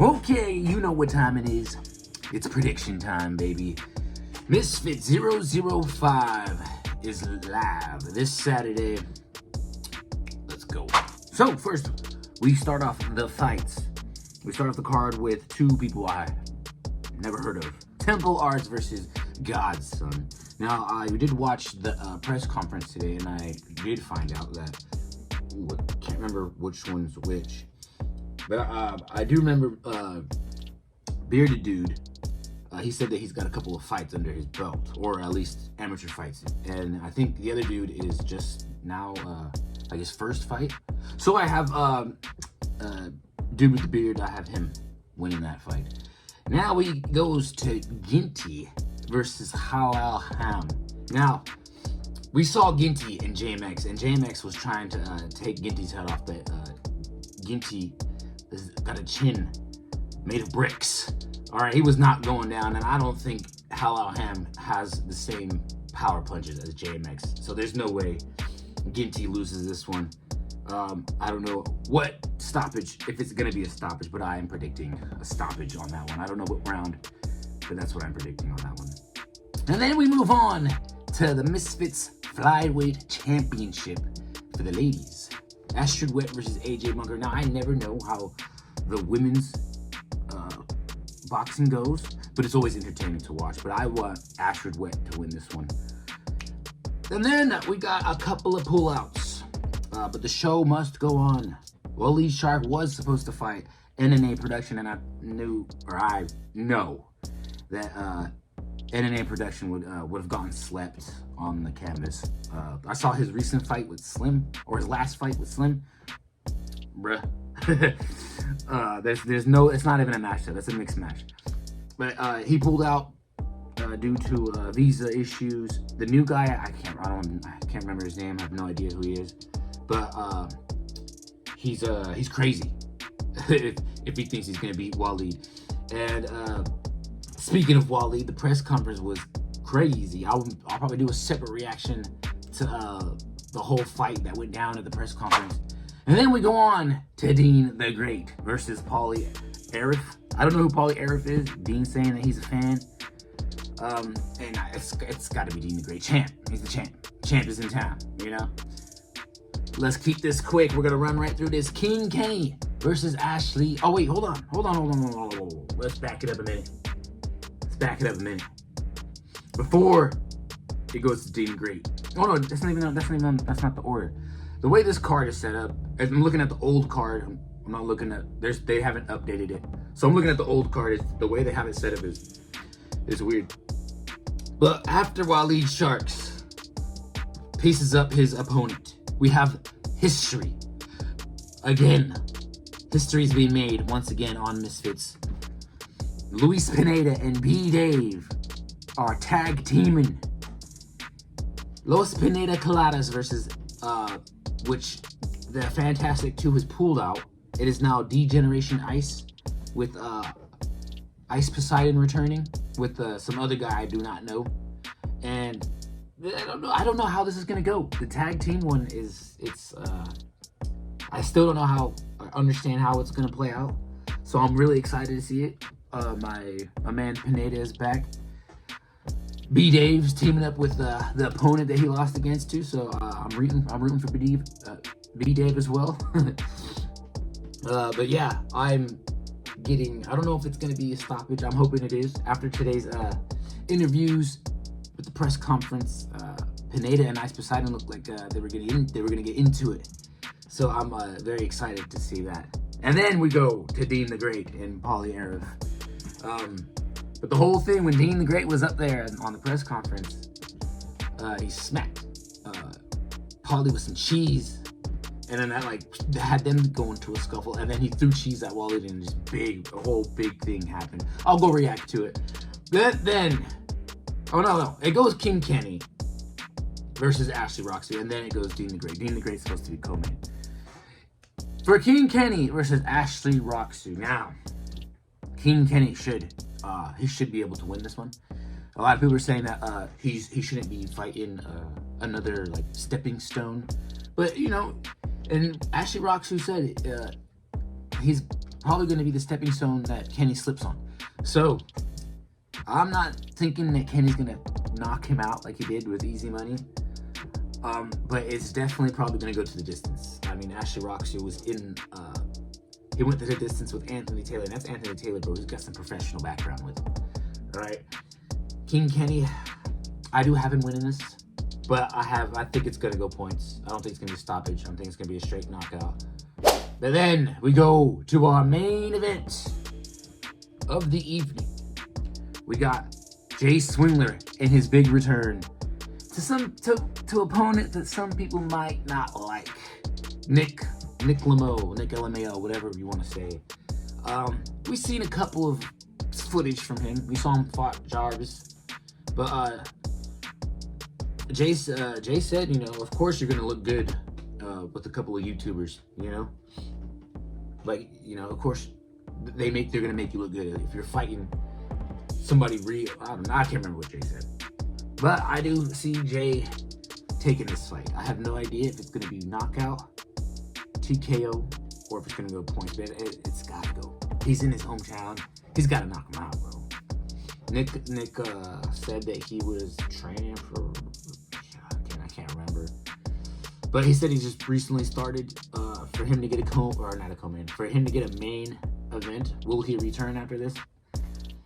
Okay, you know what time it is. It's prediction time, baby. Misfit 005 is live this Saturday. Let's go. So, first, we start off the fights. We start off the card with two people I never heard of. Temple Arts versus Godson. Now, I did watch the press conference today, and I did find out that... I can't remember which one's which. But I do remember Bearded Dude. He said that he's got a couple of fights under his belt, or at least amateur fights. And I think the other dude is just now, like his first fight. So I have dude with the beard. I have him winning that fight. Now he goes to Ginty versus Halal Ham. Now, we saw Ginty in JMX, and JMX was trying to take Ginty's head off. Ginty has got a chin made of bricks. All right, he was not going down, and I don't think Halal Ham has the same power punches as JMX. So there's no way Ginty loses this one. I don't know what stoppage, if it's going to be a stoppage, but I am predicting a stoppage on that one. I don't know what round, but that's what I'm predicting on that one. And then we move on to the Misfits Flyweight Championship for the ladies. Astrid Wet versus AJ Bunker. Now, I never know how the women's boxing goes, but it's always entertaining to watch. But I want Astrid Wet to win this one. And then we got a couple of pullouts, but the show must go on. Waleed Shark was supposed to fight NNA Production, and I know that NNA Production would have gotten slept on the canvas. I saw his recent fight with Slim, or his last fight with Slim. Bruh. There's no, it's not even a match though, that's a mixed match. But he pulled out due to visa issues. The new guy, I can't remember his name. I have no idea who he is. But he's crazy if he thinks he's gonna beat Waleed. And speaking of Waleed, the press conference was crazy. I'll probably do a separate reaction to the whole fight that went down at the press conference. And then we go on to Dean the Great versus Paulie Arif. I don't know who Paulie Arif is. Dean's saying that he's a fan. And it's got to be Dean the Great. Champ. He's the champ. Champ is in town, you know? Let's keep this quick. We're going to run right through this. King Kenny versus Ashley. Oh, wait. Hold on. Let's back it up a minute. Before it goes to Dean the Great. Oh, no. That's not the order. The way this card is set up, as I'm looking at the old card, I'm not looking at, they haven't updated it. So I'm looking at the old card, the way they have it set up is weird. But after Waleed Sharks pieces up his opponent, we have history. Again, history is being made once again on Misfits. Luis Pineda and B-Dave are tag teaming. Los Pineda Coladas versus which the Fantastic 2 has pulled out. It is now D-Generation Ice with Ice Poseidon returning with some other guy I do not know. And I don't know how this is gonna go. The tag team one I still don't understand how it's gonna play out. So I'm really excited to see it. My man Pineda is back. B-Dave's teaming up with the opponent that he lost against too, so I'm rooting for B-Dave as well. But yeah, I don't know if it's going to be a stoppage. I'm hoping it is. After today's interviews with the press conference, Pineda and Ice Poseidon looked like they were going to get into it. So I'm very excited to see that. And then we go to Dean the Great and Paulie Arif. But the whole thing, when Dean the Great was up there on the press conference, he smacked Paulie with some cheese, and then that had them go into a scuffle, and then he threw cheese at Waleed, and a whole big thing happened. I'll go react to it. Then, it goes King Kenny versus Ashley Roxy, and then it goes Dean the Great. Dean the Great's supposed to be co-main. For King Kenny versus Ashley Roxy. Now, King Kenny should be able to win this one. A lot of people are saying that he shouldn't be fighting another stepping stone, but and Ashley Roxy said he's probably going to be the stepping stone that Kenny slips on. So I'm not thinking that Kenny's going to knock him out like he did with Easy Money. But it's definitely probably going to go to the distance. I mean, Ashley Roxy was in, he went to the distance with Anthony Taylor, and that's Anthony Taylor, bro, who's got some professional background with him. All right. King Kenny, I do have him winning this, but I think it's going to go points. I don't think it's going to be a stoppage. I don't think it's going to be a straight knockout. But then we go to our main event of the evening. We got Jay Swingler in his big return to opponent that some people might not like. NichLMAO, whatever you want to say. We've seen a couple of footage from him. We saw him fight Jarvis, but Jay said, you know, of course you're gonna look good with a couple of YouTubers, you know. Like, you know, of course they're gonna make you look good if you're fighting somebody real. I don't know. I can't remember what Jay said, but I do see Jay taking this fight. I have no idea if it's gonna be knockout, TKO, or if it's gonna go points. But it's gotta go. He's in his hometown. He's gotta knock him out, bro. Nick said that he was training for, I can't remember, but he said he just recently started. For him to get for him to get a main event. Will he return after this?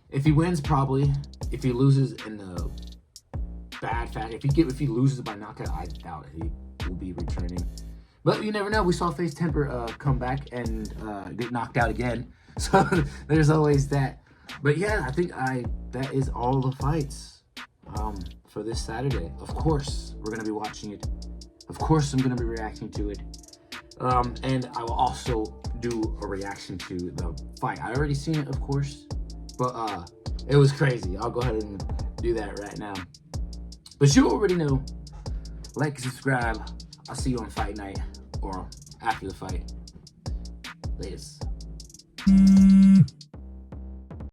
If he wins, probably. If he loses in the bad fashion, if he loses by knockout, I doubt he will be returning. But you never know. We saw Face Temper come back and get knocked out again. So there's always that. But yeah, I think that is all the fights for this Saturday. Of course, we're gonna be watching it. Of course, I'm gonna be reacting to it. And I will also do a reaction to the fight. I already seen it, of course, but it was crazy. I'll go ahead and do that right now. But you already know. Like and subscribe. I'll see you on fight night or after the fight. Latest.